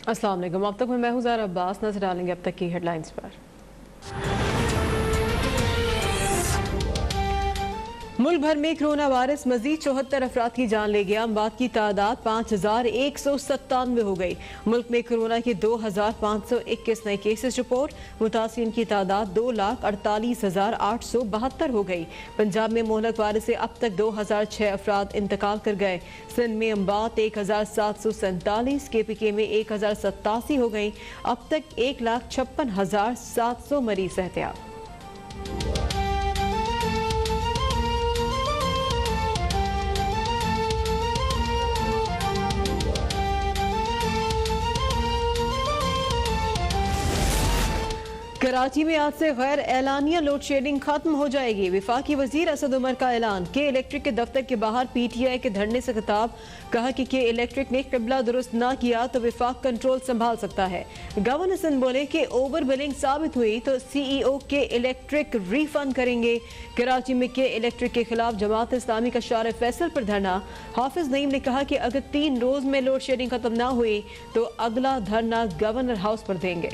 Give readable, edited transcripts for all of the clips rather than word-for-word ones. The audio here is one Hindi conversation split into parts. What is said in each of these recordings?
अस्सलाम वालेकुम। अब तक मैं हूं ज़ारा अब्बास। नजर डालेंगे अब तक की हेडलाइंस पर। मुल्क भर में कोरोना वायरस मजीद 74 अफराद की जान ले गया। अमवात की तादाद 5197 हो गई। मुल्क में कोरोना के 2521 नए केसेस रिपोर्ट। मुतासिरीन की तादाद 2,48,872 हो गई। पंजाब में मोहलक वायरस से अब तक 2006 अफराद इंतकाल कर गए। सिंध में अमवात 1747, KPK में 1087 हो गई। अब तक 1,56,700 मरीज सेहतियाब। कराची में आज से गैर एलानिया लोड शेडिंग खत्म हो जाएगी। वफाकी वजीर असद उमर का ऐलान। के इलेक्ट्रिक के दफ्तर के बाहर PTI के धरने से खिताब। कहा कि के इलेक्ट्रिक ने किबला दुरुस्त ना किया तो वफाक कंट्रोल संभाल सकता है। गवर्नर सिंध बोले कि ओवर बिलिंग साबित हुई तो CEO के इलेक्ट्रिक रिफंड करेंगे। कराची में के इलेक्ट्रिक के खिलाफ जमात इस्लामी का शार फैसल पर धरना। हाफिज नईम ने कहा कि अगर 3 रोज में लोड शेडिंग खत्म ना हुई तो अगला धरना गवर्नर हाउस पर देंगे।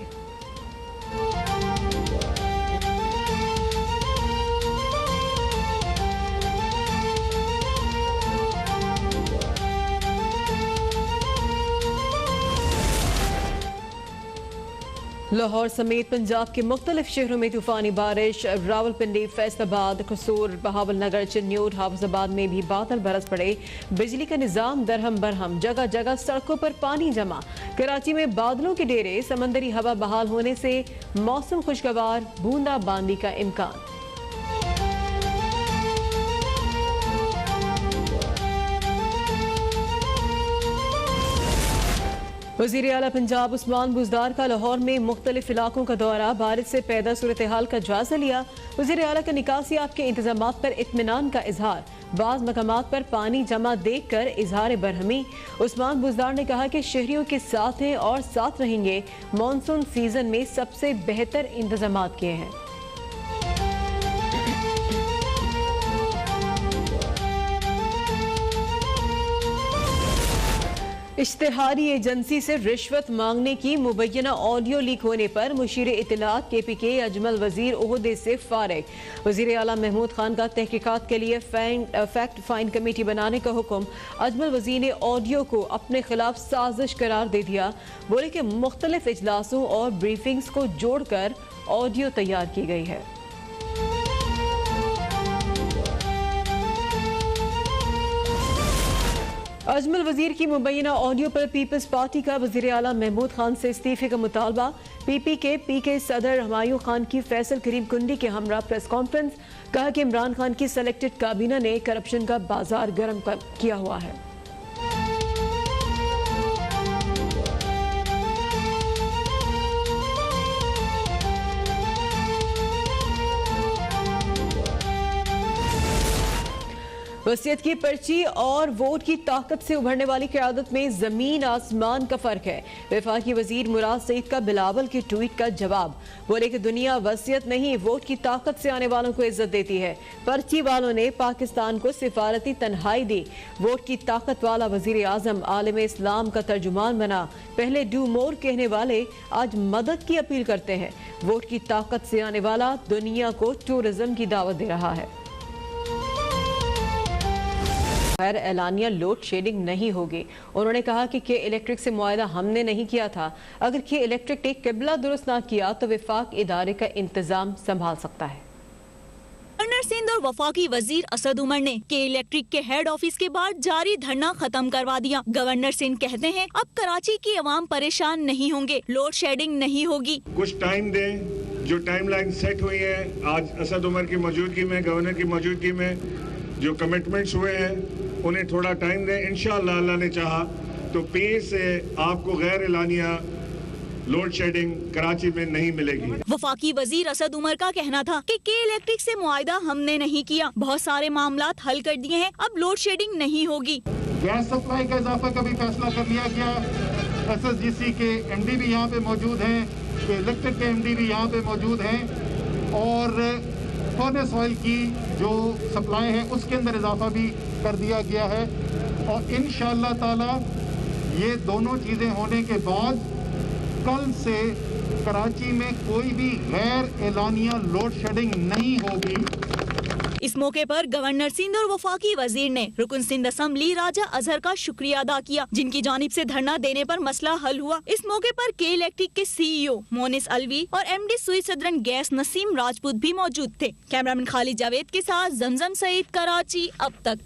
लाहौर समेत पंजाब के मुख्तलिफ शहरों में तूफानी बारिश। रावलपिंडी, फैसलाबाद, कसूर, बहावलनगर, चिन्नूर, हाफिजाबाद में भी बादल बरस पड़े। बिजली का निजाम दरहम बरहम। जगह जगह सड़कों पर पानी जमा। कराची में बादलों के डेरे। समंदरी हवा बहाल होने से मौसम खुशगवार। बूंदाबांदी का इम्कान। वज़ीर आला पंजाब उस्मान बुज़दार का लाहौर में मुख्तलिफ इलाकों का दौरा। बारिश से पैदा सूरत हाल का जायजा लिया। वज़ीर आला का निकासियात के इंतजामात पर इत्मीनान का इजहार। बाज़ मकामात पर पानी जमा देख कर इजहार बरहमी। उस्मान बुज़दार ने कहा कि शहरियों के साथ हैं और साथ रहेंगे। मानसून सीजन में सबसे बेहतर इंतजामात किए हैं। इश्तिहारी एजेंसी से रिश्वत मांगने की मुबैना ऑडियो लीक होने पर मुशीर इत्तलात KPK अजमल वजीर ओहदे से फारिग। वजीर आला महमूद खान का तहकीकात के लिए फैक्ट फाइंड कमेटी बनाने का हुक्म। अजमल वजीर ने ऑडियो को अपने खिलाफ साजिश करार दे दिया। बोले कि मुख्तलिफ इजलासों और ब्रीफिंग्स को जोड़कर ऑडियो तैयार की गई है। अजमल वजीर की मुबैना ऑडियो पर पीपल्स पार्टी का वजीर आला महमूद खान से इस्तीफे का मुतालबा। PPK सदर हमायूं खान की फैसल करीम कुंडी के हमरा प्रेस कॉन्फ्रेंस। कहा कि इमरान खान की सेलेक्टेड काबीना ने करप्शन का बाजार गर्म किया हुआ है। वसीयत की पर्ची और वोट की ताकत से उभरने वाली क़यादत में जमीन आसमान का फर्क है। वफाकी वजीर मुराद सईद का बिलावल के ट्वीट का जवाब। बोले कि दुनिया वसीयत नहीं वोट की ताकत से आने वालों को इज्जत देती है। पर्ची वालों ने पाकिस्तान को सिफारती तन्हाई दी। वोट की ताकत वाला वजीर आजम आलिम इस्लाम का तर्जुमान बना। पहले डू मोर कहने वाले आज मदद की अपील करते हैं। वोट की ताकत से आने वाला दुनिया को टूरिज्म की दावत दे रहा है। गैर एलानिया लोड शेडिंग नहीं होगी। उन्होंने कहा कि के इलेक्ट्रिक से मुआहदा हमने नहीं किया था। अगर के इलेक्ट्रिक ने किबला दुरुस्त ना किया तो वफाक इदारे का इंतजाम संभाल सकता है। गवर्नर सिंध और वफाकी वजीर असद उमर ने के इलेक्ट्रिक के हेड ऑफिस के बाहर जारी धरना खत्म करवा दिया। गवर्नर सिंध कहते हैं अब कराची की अवाम परेशान नहीं होंगे, लोड शेडिंग नहीं होगी। कुछ टाइम दें, जो टाइमलाइन सेट हुई है आज असद उमर की मौजूदगी में, गवर्नर की मौजूदगी में जो कमिटमेंट्स हुए हैं उन्हें थोड़ा टाइम दें। इंशाअल्लाह अल्लाह ने चाहा तो पीर से आपको गैर एलानिया लोड शेडिंग कराची में नहीं मिलेगी। वफाकी वजीर असद उमर का कहना था कि के इलेक्ट्रिक से मुआहदा हमने नहीं किया, बहुत सारे मामलात हल कर दिए हैं, अब लोड शेडिंग नहीं होगी। गैस सप्लाई का इजाफा का भी फैसला कर लिया गया। SSGC के MD भी यहाँ पे मौजूद हैं, इलेक्ट्रिक के MD भी यहाँ पे मौजूद हैं और फर्नेस ऑयल की जो सप्लाई है उसके अंदर इजाफा भी कर दिया गया है। और इंशाअल्लाह ताला ये दोनों चीज़ें होने के बाद कल से कराची में कोई भी गैर एलानिया लोड शेडिंग नहीं होगी। इस मौके पर गवर्नर सिंध और वफाकी वजीर ने रुकन सिंध असम्बली राजा अजहर का शुक्रिया अदा किया, जिनकी जानिब से धरना देने पर मसला हल हुआ। इस मौके पर के इलेक्ट्रिक के CEO मोनिस अलवी और MD सुई सदरन गैस नसीम राजपूत भी मौजूद थे। कैमरामैन खालिद जावेद के साथ जमजम सईद, कराची अब तक।